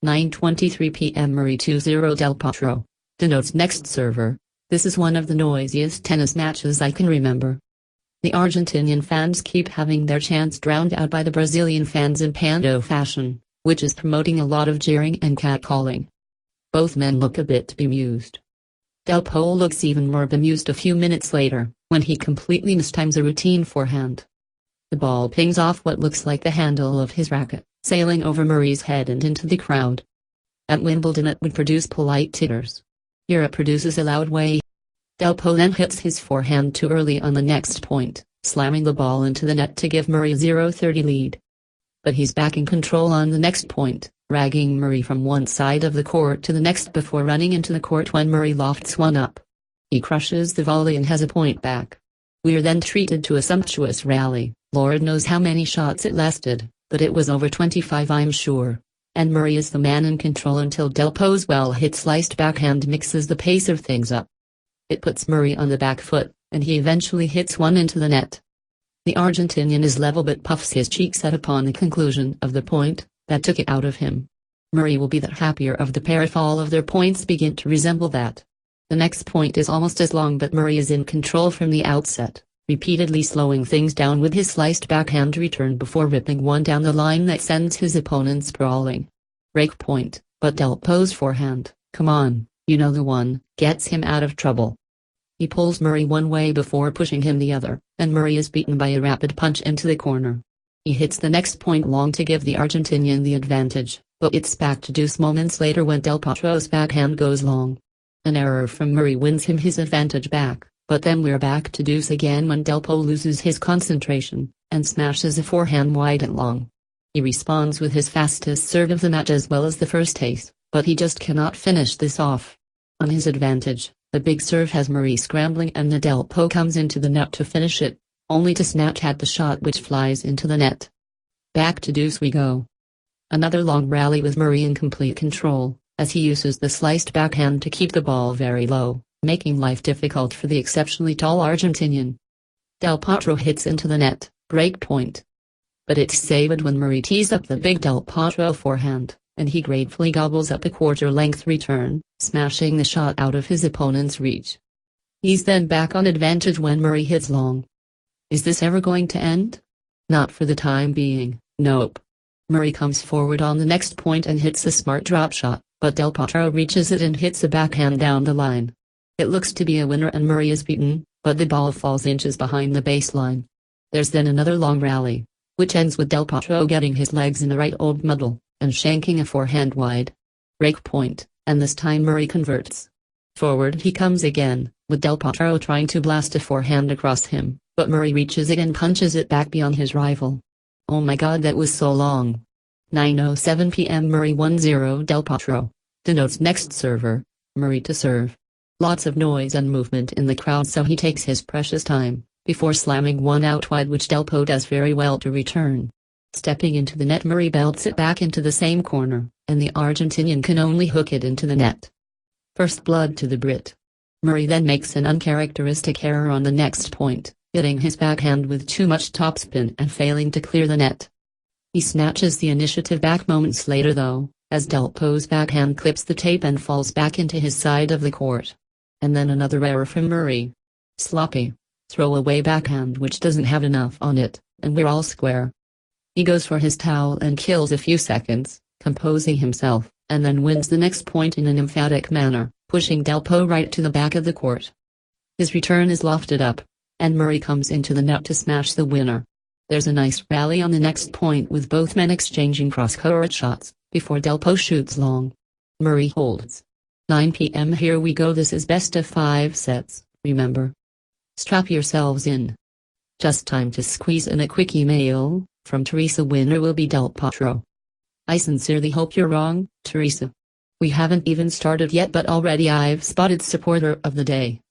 9:23 p.m. Murray 2-0 Del Potro. Denotes next server. This is one of the noisiest tennis matches I can remember. The Argentinian fans keep having their chants drowned out by the Brazilian fans in pando fashion, which is promoting a lot of jeering and catcalling. Both men look a bit bemused. Del Potro looks even more bemused a few minutes later, when he completely mistimes a routine forehand. The ball pings off what looks like the handle of his racket, sailing over Murray's head and into the crowd. At Wimbledon it would produce polite titters. Here it produces a loud way. Del Potro then hits his forehand too early on the next point, slamming the ball into the net to give Murray a 0-30 lead. But he's back in control on the next point, dragging Murray from one side of the court to the next before running into the court when Murray lofts one up. He crushes the volley and has a point back. We're then treated to a sumptuous rally. Lord knows how many shots it lasted, but it was over 25 I'm sure. And Murray is the man in control until Del Potro's well-hit sliced backhand mixes the pace of things up. It puts Murray on the back foot, and he eventually hits one into the net. The Argentinian is level but puffs his cheeks out upon the conclusion of the point that took it out of him. Murray will be the happier of the pair if all of their points begin to resemble that. The next point is almost as long, but Murray is in control from the outset, repeatedly slowing things down with his sliced backhand return before ripping one down the line that sends his opponent sprawling. Break point, but Del Potro's forehand, come on, you know the one, gets him out of trouble. He pulls Murray one way before pushing him the other, and Murray is beaten by a rapid punch into the corner. He hits the next point long to give the Argentinian the advantage, but it's back to deuce moments later when Del Potro's backhand goes long. An error from Murray wins him his advantage back, but then we're back to deuce again when Del Potro loses his concentration, and smashes a forehand wide and long. He responds with his fastest serve of the match as well as the first ace, but he just cannot finish this off. On his advantage, the big serve has Murray scrambling and the Del Potro comes into the net to finish it, only to snatch at the shot which flies into the net. Back to deuce we go. Another long rally with Murray in complete control, as he uses the sliced backhand to keep the ball very low, making life difficult for the exceptionally tall Argentinian. Del Potro hits into the net, break point. But it's saved when Murray tees up the big Del Potro forehand, and he gratefully gobbles up a quarter-length return, smashing the shot out of his opponent's reach. He's then back on advantage when Murray hits long. Is this ever going to end? Not for the time being, nope. Murray comes forward on the next point and hits a smart drop shot, but Del Potro reaches it and hits a backhand down the line. It looks to be a winner and Murray is beaten, but the ball falls inches behind the baseline. There's then another long rally, which ends with Del Potro getting his legs in the right old muddle, and shanking a forehand wide. Break point, and this time Murray converts. Forward he comes again, with Del Potro trying to blast a forehand across him, but Murray reaches it and punches it back beyond his rival. Oh my god, that was so long. 9:07 p.m. Murray 1-0 Del Potro. Denotes next server, Murray to serve. Lots of noise and movement in the crowd, so he takes his precious time, before slamming one out wide which Del Potro does very well to return. Stepping into the net, Murray belts it back into the same corner, and the Argentinian can only hook it into the net. First blood to the Brit. Murray then makes an uncharacteristic error on the next point, hitting his backhand with too much topspin and failing to clear the net. He snatches the initiative back moments later though, as Del Potro's backhand clips the tape and falls back into his side of the court. And then another error from Murray. Sloppy. Throwaway backhand which doesn't have enough on it, and we're all square. He goes for his towel and kills a few seconds, composing himself, and then wins the next point in an emphatic manner, pushing Del Potro right to the back of the court. His return is lofted up, and Murray comes into the net to smash the winner. There's a nice rally on the next point with both men exchanging cross-court shots, before Del Potro shoots long. Murray holds. 9 p.m. Here we go, this is best of 5 sets, remember. Strap yourselves in. Just time to squeeze in a quick email, from Teresa. Winner will be Del Potro. I sincerely hope you're wrong, Teresa. We haven't even started yet but already I've spotted supporter of the day.